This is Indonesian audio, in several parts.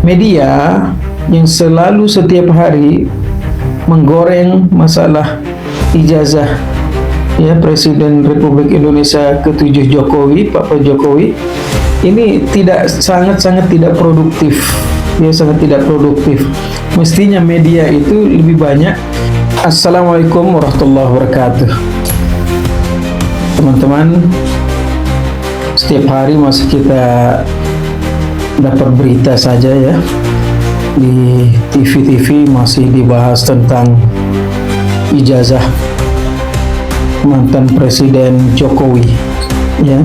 media yang selalu setiap hari menggoreng masalah ijazah ya Presiden Republik Indonesia ke-7 Jokowi, Pak Jokowi, ini sangat-sangat tidak produktif. Ya, sangat tidak produktif. Mestinya media itu lebih banyak. Assalamualaikum warahmatullahi wabarakatuh. Teman-teman, setiap hari masih kita dapat berita saja ya, di TV-TV masih dibahas tentang ijazah mantan Presiden Jokowi ya.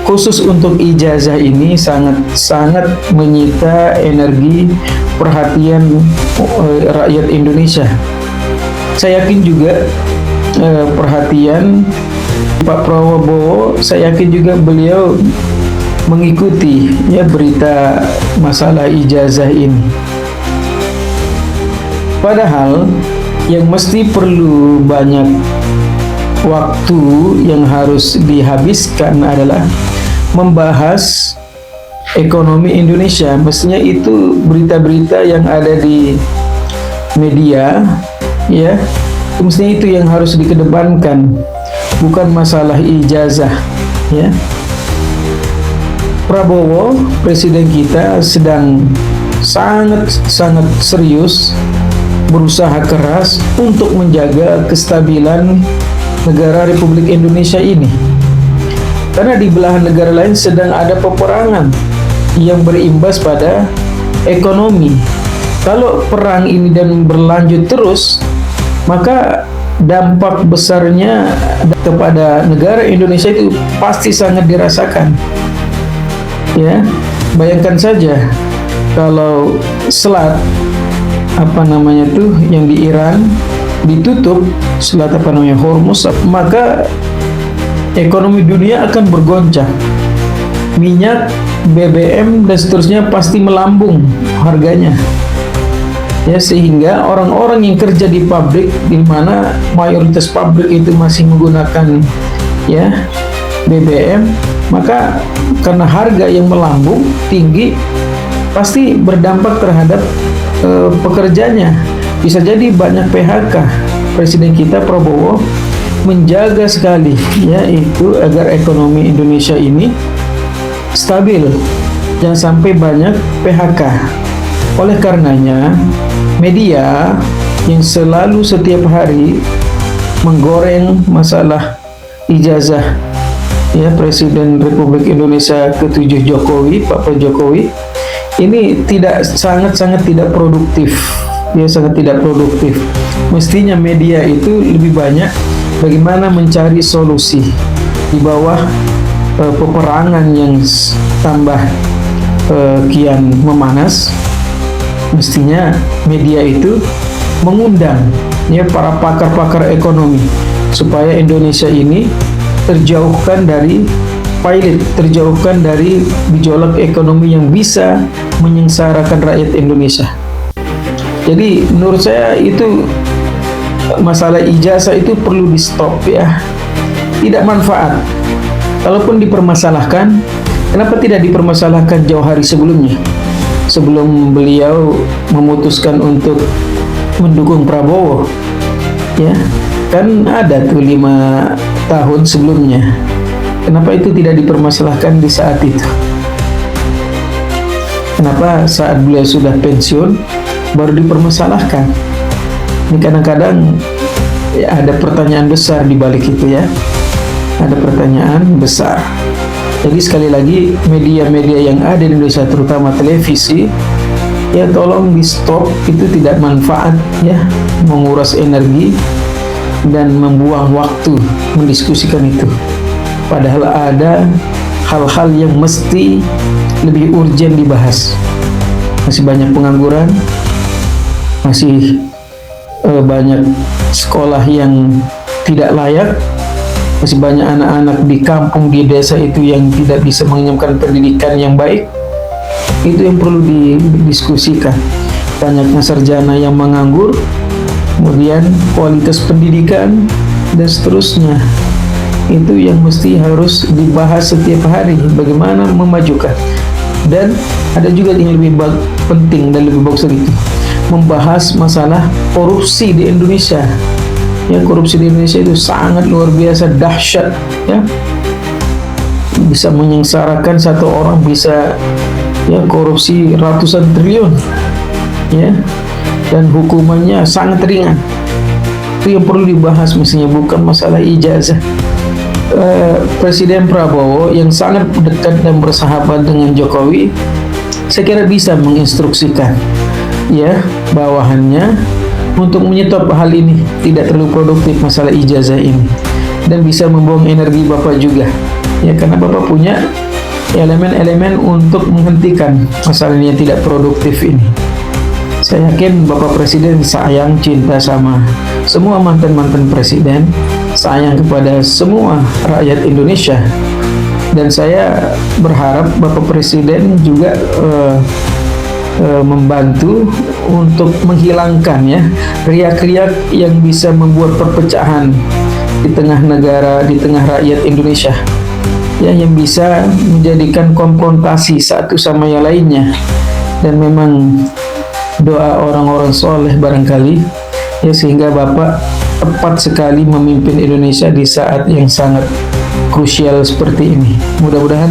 Khusus untuk ijazah ini sangat menyita energi perhatian rakyat Indonesia. Saya yakin juga perhatian Pak Prabowo, saya yakin juga beliau mengikuti ya berita masalah ijazah ini. Padahal yang mesti perlu banyak waktu yang harus dihabiskan adalah membahas ekonomi Indonesia. Mestinya itu berita-berita yang ada di media ya, mestinya itu yang harus dikedepankan, bukan masalah ijazah ya. Prabowo, presiden kita, sedang sangat serius berusaha keras untuk menjaga kestabilan negara Republik Indonesia ini. Karena di belahan negara lain sedang ada peperangan yang berimbas pada ekonomi. Kalau perang ini dan berlanjut terus, maka dampak besarnya kepada negara Indonesia itu pasti sangat dirasakan. Ya, bayangkan saja kalau selat yang di Iran ditutup, selat Hormuz, maka ekonomi dunia akan bergoncang. Minyak, BBM dan seterusnya pasti melambung harganya. Ya, sehingga orang-orang yang kerja di pabrik, di mana mayoritas pabrik itu masih menggunakan ya BBM, maka karena harga yang melambung tinggi pasti berdampak terhadap pekerjanya. Bisa jadi banyak PHK. Presiden kita Prabowo menjaga sekali yaitu agar ekonomi Indonesia ini stabil, jangan sampai banyak PHK. Oleh karenanya, media yang selalu setiap hari menggoreng masalah ijazah ya Presiden Republik Indonesia ke-7 Jokowi, Pak Jokowi, ini sangat tidak produktif. Ya, sangat tidak produktif. Mestinya media itu lebih banyak bagaimana mencari solusi di bawah peperangan yang tambah kian memanas. Mestinya media itu mengundang ya para pakar-pakar ekonomi supaya Indonesia ini terjauhkan dari terjauhkan dari gejolak ekonomi yang bisa menyengsarakan rakyat Indonesia. Jadi menurut saya itu masalah ijazah itu perlu di stop ya, tidak manfaat. Kalaupun dipermasalahkan, kenapa tidak dipermasalahkan jauh hari sebelumnya, sebelum beliau memutuskan untuk mendukung Prabowo ya, kan ada tuh 5 tahun sebelumnya. Kenapa itu tidak dipermasalahkan di saat itu? Kenapa saat beliau sudah pensiun baru dipermasalahkan? Ini kadang-kadang ya, ada pertanyaan besar di balik itu ya. Ada pertanyaan besar. Jadi sekali lagi, media-media yang ada di Indonesia, terutama televisi, ya tolong di stop. Itu tidak manfaat ya, menguras energi dan membuang waktu mendiskusikan itu. Padahal ada hal-hal yang mesti lebih urgen dibahas. Masih banyak pengangguran, masih banyak sekolah yang tidak layak, masih banyak anak-anak di kampung, di desa itu yang tidak bisa mengenyamkan pendidikan yang baik. Itu yang perlu didiskusikan. Banyaknya sarjana yang menganggur, kemudian kualitas pendidikan dan seterusnya. Itu yang mesti harus dibahas setiap hari, bagaimana memajukan. Dan ada juga yang lebih penting dan lebih bagus lagi, membahas masalah korupsi di Indonesia. Ya, korupsi di Indonesia itu sangat luar biasa dahsyat, ya. Bisa menyengsarakan satu orang, bisa ya korupsi ratusan triliun, ya, dan hukumannya sangat ringan. Itu yang perlu dibahas mestinya, bukan masalah ijazah. Presiden Prabowo yang sangat dekat dan bersahabat dengan Jokowi, saya kira bisa menginstruksikan ya bawahannya untuk menyetop hal ini, tidak terlalu produktif masalah ijazah ini, dan bisa membuang energi Bapak juga, ya, karena Bapak punya elemen-elemen untuk menghentikan masalah ini yang tidak produktif ini. Saya yakin Bapak Presiden sayang, cinta sama semua mantan-mantan presiden, sayang kepada semua rakyat Indonesia, dan saya berharap Bapak Presiden juga membantu untuk menghilangkan ya riak-riak yang bisa membuat perpecahan di tengah negara, di tengah rakyat Indonesia, ya, yang bisa menjadikan konfrontasi satu sama yang lainnya. Dan memang doa orang-orang soleh barangkali, ya, sehingga Bapak tepat sekali memimpin Indonesia di saat yang sangat krusial seperti ini. Mudah-mudahan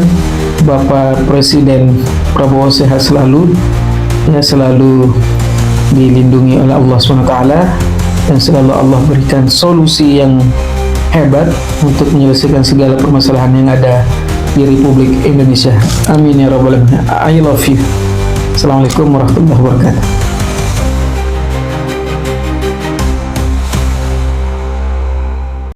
Bapak Presiden Prabowo sehat selalu, ya, selalu dilindungi oleh Allah SWT, dan selalu Allah berikan solusi yang hebat untuk menyelesaikan segala permasalahan yang ada di Republik Indonesia. Amin ya rabbal alamin. I love you. Assalamualaikum warahmatullahi wabarakatuh.